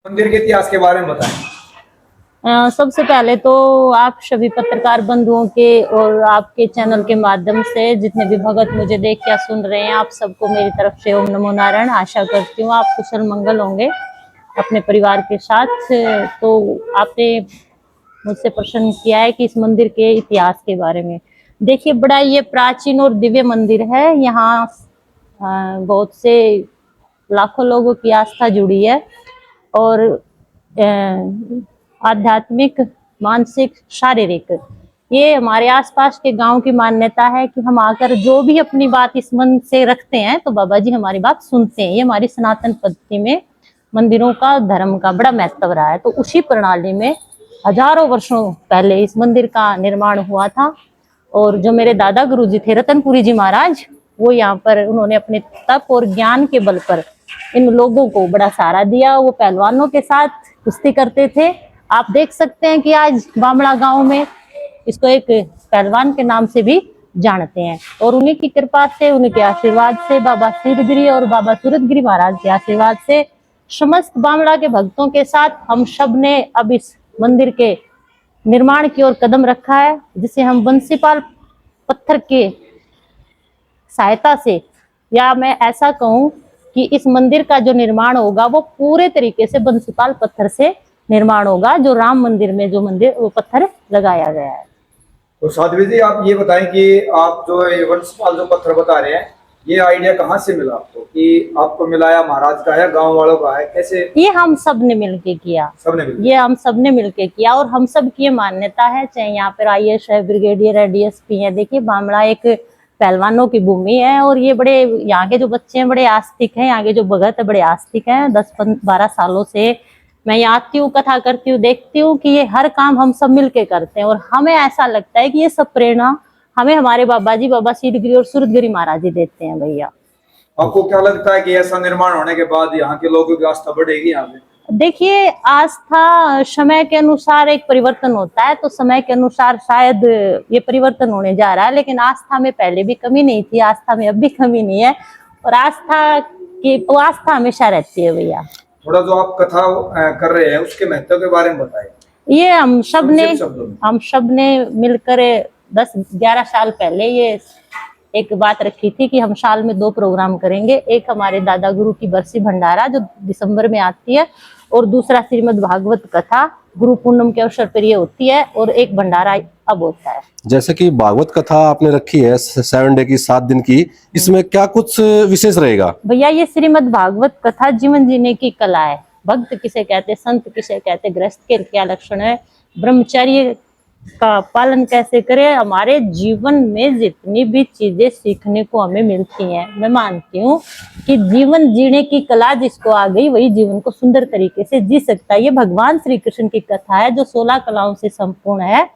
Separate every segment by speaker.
Speaker 1: मंदिर के इतिहास के बारे में बताएं।
Speaker 2: सबसे पहले तो आप सभी पत्रकार बंधुओं के और आपके चैनल के माध्यम से जितने भी भगत मुझे देख या सुन रहे हैं, आप सबको मेरी तरफ से ओम नमो नारायण। आशा करती हूँ आप कुशल मंगल होंगे अपने परिवार के साथ। तो आपने मुझसे प्रश्न किया है कि इस मंदिर के इतिहास के बारे में। देखिए, बड़ा ये प्राचीन और दिव्य मंदिर है। यहाँ बहुत से लाखों लोगों की आस्था जुड़ी है और आध्यात्मिक, मानसिक, शारीरिक, ये हमारे आसपास के गांव की मान्यता है कि हम आकर जो भी अपनी बात इस मन से रखते हैं तो बाबा जी हमारी बात सुनते हैं। ये हमारी सनातन पद्धति में मंदिरों का, धर्म का बड़ा महत्व रहा है। तो उसी प्रणाली में हजारों वर्षों पहले इस मंदिर का निर्माण हुआ था। और जो मेरे दादा गुरु जी थे, रतनपुरी जी महाराज, वो यहाँ पर उन्होंने अपने तप और ज्ञान के बल पर इन लोगों को बड़ा सहारा दिया। वो पहलवानों के साथ कुश्ती करते थे। आप देख सकते हैं कि आज बामड़ा गांव में इसको एक पहलवान के नाम से भी जानते हैं। और उन्हीं की कृपा से, उनके आशीर्वाद से, बाबा सिद्धगिरी और बाबा सूरतगिरी महाराज के आशीर्वाद से समस्त बामड़ा के भक्तों के साथ हम सब ने अब इस मंदिर के निर्माण की ओर कदम रखा है, जिसे हम बंसीपाल पत्थर के सहायता से, या मैं ऐसा कहूं कि इस मंदिर का जो निर्माण होगा वो पूरे तरीके से बंसीपाल पत्थर से निर्माण होगा। जो राम मंदिर में जो मंदिर वो पत्थर लगाया गया है।
Speaker 1: तो साध्वी जी, आप ये बताएं कि आप जो ये वंशपाल जो पत्थर बता रहे हैं, ये आइडिया कहाँ से मिला आपको? कि आपको मिलाया महाराज का है, गांव वालों का है, कैसे?
Speaker 2: ये हम सब ने मिलके किया। ये हम सब ने मिलके किया और हम सब की ये मान्यता है, चाहे यहाँ पर IAS है, ब्रिगेडियर है, DSP है। देखिए, बामड़ा एक पहलवानों की भूमि है और ये बड़े, यहाँ के जो बच्चे हैं बड़े आस्तिक हैं, यहाँ के जो भगत है बड़े आस्तिक हैं। 10-12 सालों से मैं यहाँ आती हूँ, कथा करती हूँ, देखती हूँ कि ये हर काम हम सब मिलके करते हैं। और हमें ऐसा लगता है कि ये सब प्रेरणा हमें हमारे बाबा जी, बाबा सिद्धगिरी और सूरतगिरी महाराज जी देते हैं। भैया,
Speaker 1: आपको क्या लगता है कि ऐसा निर्माण होने के बाद यहाँ के लोगों की आस्था बढ़ेगी यहाँ पे?
Speaker 2: देखिए, आस्था समय के अनुसार एक परिवर्तन होता है, तो समय के अनुसार शायद ये परिवर्तन होने जा रहा है। लेकिन आस्था में पहले भी कमी नहीं थी, आस्था में अब भी कमी नहीं है। और आस्था हमेशा रहती है। भैया,
Speaker 1: थोड़ा जो आप कथा कर रहे हैं उसके महत्व के बारे में बताइए।
Speaker 2: ये हम सब ने मिलकर 10-11 साल पहले ये एक बात रखी थी कि हम साल में 2 प्रोग्राम करेंगे। एक हमारे दादा गुरु की बरसी भंडारा जो दिसंबर में आती है, और दूसरा श्रीमद् भागवत कथा गुरु पूर्णिमा के अवसर पर ये होती है, और एक भंडारा अब होता है।
Speaker 3: जैसे कि भागवत कथा आपने रखी है 7 डे की, 7 दिन की, इसमें क्या कुछ विशेष रहेगा?
Speaker 2: भैया, ये श्रीमद् भागवत कथा जीवन जीने की कला है। भक्त किसे कहते, संत किसे कहते, गृहस्थ के क्या लक्षण है, ब्रह्मचर्य का पालन कैसे करें। हमारे जीवन में जितनी भी चीजें सीखने को हमें मिलती हैं, मैं मानती हूँ कि जीवन जीने की कला जिसको आ गई वही जीवन को सुंदर तरीके से जी सकता है। ये भगवान श्री कृष्ण की कथा है जो 16 कलाओं से संपूर्ण है।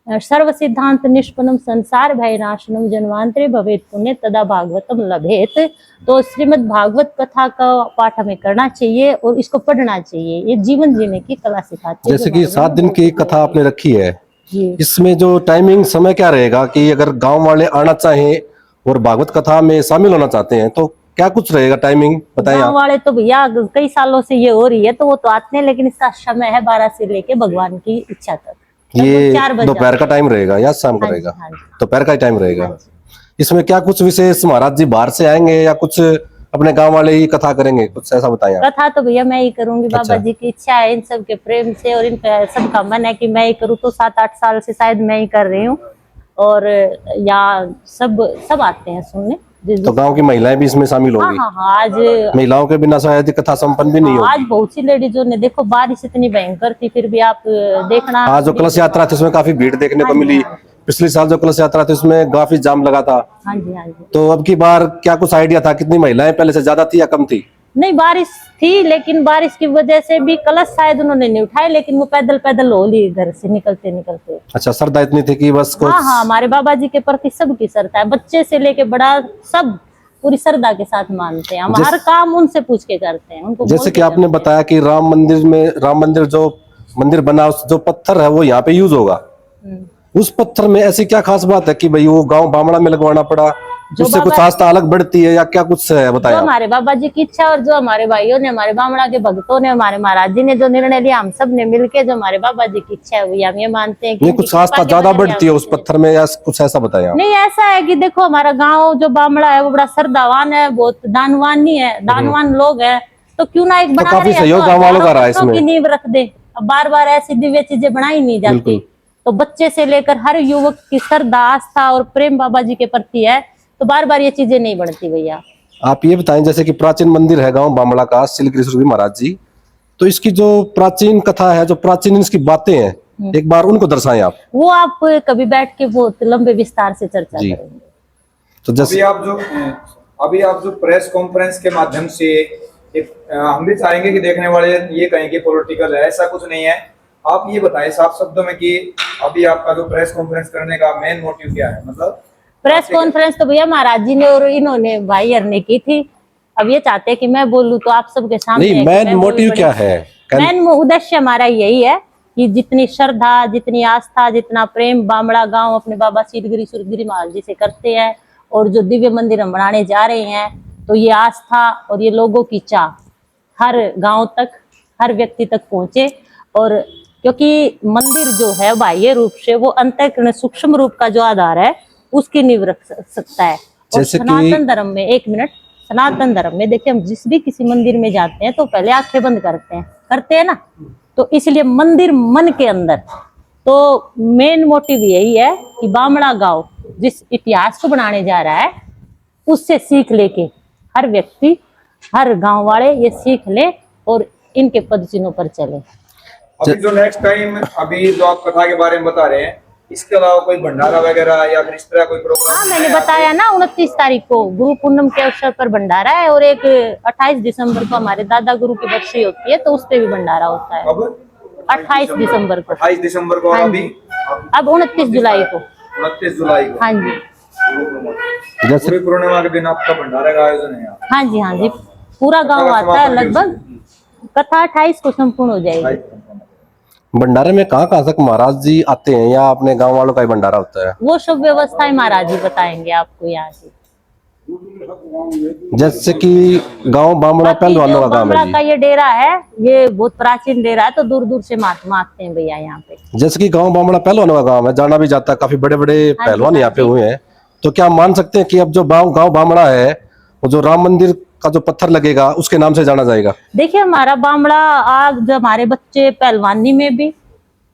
Speaker 2: सर्व सिद्धांत निष्पन्नम संसार भय नाशनम जन्मांतरे भवेत पुण्य तदा भागवतम लभेत। तो श्रीमद् भागवत कथा का पाठ हमें करना चाहिए और इसको पढ़ना चाहिए। ये जीवन जीने की कला सिखाती है।
Speaker 3: जैसे कि 7 दिन की कथा आपने रखी है, इसमें जो टाइमिंग समय क्या रहेगा कि अगर गांव वाले आना चाहें और भागवत कथा में शामिल होना चाहते हैं तो क्या कुछ रहेगा टाइमिंग, बताएं।
Speaker 2: गांव वाले तो भैया कई सालों से ये हो रही है तो वो तो आते हैं, लेकिन इसका समय है 12 से लेके भगवान की इच्छा तक।
Speaker 3: ये दोपहर का टाइम रहेगा या शाम का रहेगा? दोपहर का ही टाइम रहेगा। इसमें क्या कुछ विशेष महाराज जी बाहर से आएंगे या कुछ अपने गांव वाले ही कथा करेंगे, कुछ ऐसा बताएं।
Speaker 2: कथा तो भैया मैं ही करूंगी।
Speaker 3: अच्छा।
Speaker 2: बाबा जी की इच्छा है, इन सब के प्रेम से और इनका सबका मन है कि मैं ही करूँ। तो 7-8 साल से शायद मैं ही कर रही हूँ। और यहाँ सब आते हैं सुनने।
Speaker 3: तो गांव की महिलाएं भी इसमें शामिल होंगी?
Speaker 2: हाँ, आज
Speaker 3: महिलाओं के बिना शायद कथा संपन्न भी नहीं होगी।
Speaker 2: आज बहुत सी लेडीजों ने, देखो बारिश इतनी भयंकर थी फिर भी आप देखना।
Speaker 3: आज जो कलश यात्रा थी उसमें काफी भीड़ देखने को मिली। पिछले साल जो कलश यात्रा थी उसमें काफी जाम लगा था।
Speaker 2: हाँ जी, हाँ जी।
Speaker 3: तो अब की बार क्या कुछ आइडिया था, कितनी महिलाएं पहले से ज्यादा थी या कम थी?
Speaker 2: नहीं, बारिश थी, लेकिन बारिश की वजह से भी कलश शायद उन्होंने नहीं उठाए, लेकिन वो पैदल हो ली घर से निकलते।
Speaker 3: अच्छा, श्रद्धा इतनी थी कि बस
Speaker 2: हाँ, हमारे बाबा जी के प्रति सबकी श्रद्धा है, बच्चे से लेके बड़ा सब पूरी श्रद्धा के साथ मानते हैं। हम हर काम उनसे पूछ के करते हैं। उनको
Speaker 3: जैसे कि आपने बताया कि राम मंदिर जो मंदिर बना, उस जो पत्थर है वो यहाँ पे यूज होगा। उस पत्थर में ऐसी क्या खास बात है कि भाई वो गांव बामड़ा में लगवाना पड़ा उससे कुछ आस्था अलग बढ़ती है या क्या कुछ है
Speaker 2: जो
Speaker 3: बताया?
Speaker 2: हमारे बाबा जी की इच्छा और जो हमारे भाइयों ने, हमारे बामणा के भक्तों ने, हमारे महाराज जी ने जो निर्णय लिया, हम सब ने मिलके जो हमारे बाबा जी की इच्छा हुई, हम ये मानते हैं कि
Speaker 3: नहीं,
Speaker 2: उनकी
Speaker 3: कुछ आस्था
Speaker 2: कृपा के
Speaker 3: ज्यादा
Speaker 2: बगैर
Speaker 3: बढ़ती है
Speaker 2: हम
Speaker 3: उस पत्थर में या कुछ ऐसा बताया?
Speaker 2: नहीं। ऐसा है कि देखो हमारा गांव जो बामड़ा है वो बड़ा श्रद्धावान है, बहुत दानवान नहीं है, दानवान लोग हैं, तो क्यों ना एक बना
Speaker 3: काफी
Speaker 2: रहे
Speaker 3: सहयोग गाँव वालों का रहा है
Speaker 2: पत्थरों की
Speaker 3: इसमें।
Speaker 2: नींव रख दे। अब बार बार ऐसी दिव्य चीजें बनाई नहीं जाती,
Speaker 3: बिल्कुल।
Speaker 2: तो बच्चे से लेकर हर युवक की श्रद्धा, आस्था और प्रेम बाबा जी के प्रति है, तो बार बार ये चीजें नहीं बनती भैया।
Speaker 3: आप ये बताएं, जैसे कि प्राचीन मंदिर है गांव बामड़ा का श्री महाराज जी, तो इसकी जो प्राचीन कथा है, जो प्राचीन इसकी बातें हैं, एक बार उनको दर्शाएं आप।
Speaker 2: वो आप कभी बैठ के बहुत लंबे विस्तार से चर्चा
Speaker 3: जी।
Speaker 2: करेंगे।
Speaker 3: तो जैसे
Speaker 1: अभी आप जो प्रेस कॉन्फ्रेंस के माध्यम से एक हम भी चाहेंगे कि देखने वाले ये कहें कि पॉलिटिकल है, ऐसा कुछ नहीं है। आप ये बताएं साफ शब्दों में कि अभी आपका जो प्रेस कॉन्फ्रेंस करने का मेन मोटिव क्या है? मतलब
Speaker 2: प्रेस कॉन्फ्रेंस तो भैया महाराज जी ने और इन्होंने भाई हर ने की थी। अब ये चाहते हैं कि मैं बोलूं तो आप सबके सामने
Speaker 3: नहीं, मेन मोटिव क्या है?
Speaker 2: मेन उद्देश्य हमारा यही है कि जितनी श्रद्धा, जितनी आस्था, जितना प्रेम बामड़ा गांव अपने बाबा सीधगिरी सुरगिरी महाराज जी से करते हैं, और जो दिव्य मंदिर हम बनाने जा रहे हैं, तो ये आस्था और ये लोगों की चाह हर गांव तक, हर व्यक्ति तक पहुंचे। और क्योंकि मंदिर जो है बाह्य रूप से वो अंतःकरण सूक्ष्म रूप का जो आधार है उसकी नींव रख सकता है। और
Speaker 3: जैसे कि
Speaker 2: सनातन धर्म में, एक मिनट, सनातन धर्म में देखिए हम जिस भी किसी मंदिर में जाते हैं तो पहले आंखें बंद करते हैं ना, तो इसलिए मंदिर मन के अंदर। तो मेन मोटिव यही है कि बामड़ा गांव जिस इतिहास को बनाने जा रहा है उससे सीख लेके हर व्यक्ति, हर गांव वाले ये सीख ले और इनके पद चिन्हों पर चले।
Speaker 1: अभी जो नेक्स्ट टाइम अभी जो आप कथा के बारे में बता रहे हैं, इसके अलावा कोई भंडारा वगैरह या फिर इस तरह कोई प्रोग्राम?
Speaker 2: हाँ, मैंने बताया ना 29 तारीख को गुरु पूर्णिमा के अवसर पर भंडारा है, और एक 28 दिसंबर को हमारे दादा गुरु की बरसी होती है, तो उस पे भी भंडारा होता है।
Speaker 1: अब
Speaker 2: 28 दिसंबर को।
Speaker 1: 28 दिसंबर को।
Speaker 2: हाँ
Speaker 1: अभी
Speaker 2: जी। अब 29 जुलाई को।
Speaker 1: 29 जुलाई को।
Speaker 2: हाँ जी,
Speaker 3: जैसे
Speaker 1: गुरु पूर्णिमा के दिन आपका भंडारे का आयोजन है यहाँ?
Speaker 2: हाँ जी, हाँ जी, पूरा गांव आता है लगभग। कथा 28 को संपूर्ण हो जाएगी।
Speaker 3: भंडारे में कहाँ तक महाराज जी आते हैं या अपने गांव वालों का ही भंडारा होता है?
Speaker 2: वो सब व्यवस्थाएं महाराज जी बताएंगे आपको यहाँ से।
Speaker 3: जैसे कि गांव बामड़ा पहलवानों का गांव है
Speaker 2: बामड़ा का ये डेरा है, ये बहुत प्राचीन डेरा है, तो दूर दूर से महात्मा आते हैं भैया यहाँ पे।
Speaker 3: जैसे कि गांव बामड़ा पहलवानों का गांव है, जाना भी जाता है, काफी बड़े बड़े पहलवान यहाँ पे हुए हैं, तो क्या मान सकते हैं कि अब जो गांव बामड़ा है वो जो राम मंदिर का जो पत्थर लगेगा उसके नाम से जाना जाएगा? देखिए
Speaker 2: हमारा बामड़ा आज जब हमारे बच्चे पहलवानी में भी,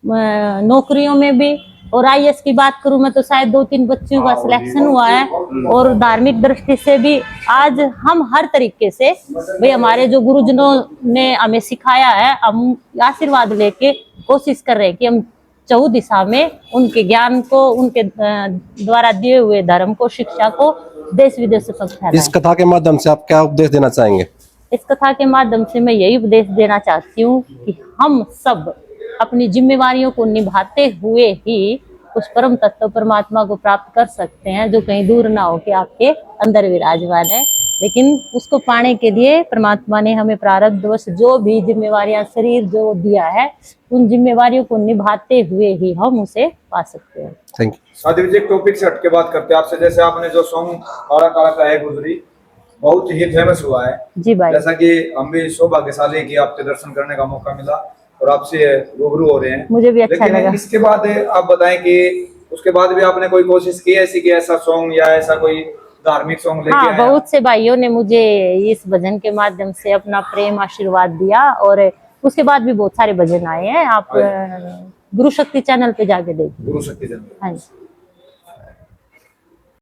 Speaker 2: नौकरियों में भी, और आईएएस की बात करूं मैं तो शायद 2-3 बच्चों का सिलेक्शन हुआ है, और धार्मिक दृष्टि से भी आज हम हर तरीके से भाई हमारे जो गुरुजनों ने हमें सिखाया है, हम आशीर्वाद लेके कोशिश कर रहे हैं कि हम चहु दिशा में उनके ज्ञान को, उनके द्वारा दिए हुए धर्म को, शिक्षा को देश विदेश तक फैलाएं।
Speaker 3: इस कथा के माध्यम से आप क्या उपदेश देना चाहेंगे?
Speaker 2: इस कथा के माध्यम से मैं यही उपदेश देना चाहती हूँ कि हम सब अपनी जिम्मेवारियों को निभाते हुए ही उस परम तत्व परमात्मा को प्राप्त कर सकते हैं, जो कहीं दूर ना हो के आपके अंदर विराजमान है। लेकिन उसको पाने के लिए परमात्मा ने हमें प्रारब्धवश जो भी जिम्मेवारियां, शरीर जो दिया है, उन जिम्मेवारियों को निभाते हुए ही हम उसे पा सकते हैं।
Speaker 3: Thank you.
Speaker 1: साध्वी जी, एक टॉपिक से हटके बात करते हैं आपसे। जैसे आपने जो सॉन्ग काला काला का है गुजरी, बहुत ही फेमस हुआ है
Speaker 2: जी भाई।
Speaker 1: जैसा कि हम भी सौभाग्यशाली कि आपके दर्शन करने का मौका मिला और आपसे रूबरू हो रहे हैं,
Speaker 2: मुझे भी अच्छा लगा।
Speaker 1: इसके बाद आप बताएं कि उसके बाद भी आपने कोई कोशिश की ऐसी कि ऐसा सॉन्ग या ऐसा कोई धार्मिक सॉन्ग लेके
Speaker 2: हाँ, बहुत से भाइयों ने मुझे इस भजन के माध्यम से अपना प्रेम आशीर्वाद दिया, और उसके बाद भी बहुत सारे भजन आए हैं। आप गुरु शक्ति चैनल पे जाके देखिए।
Speaker 1: गुरु शक्ति चैनल।
Speaker 2: हाँ जी।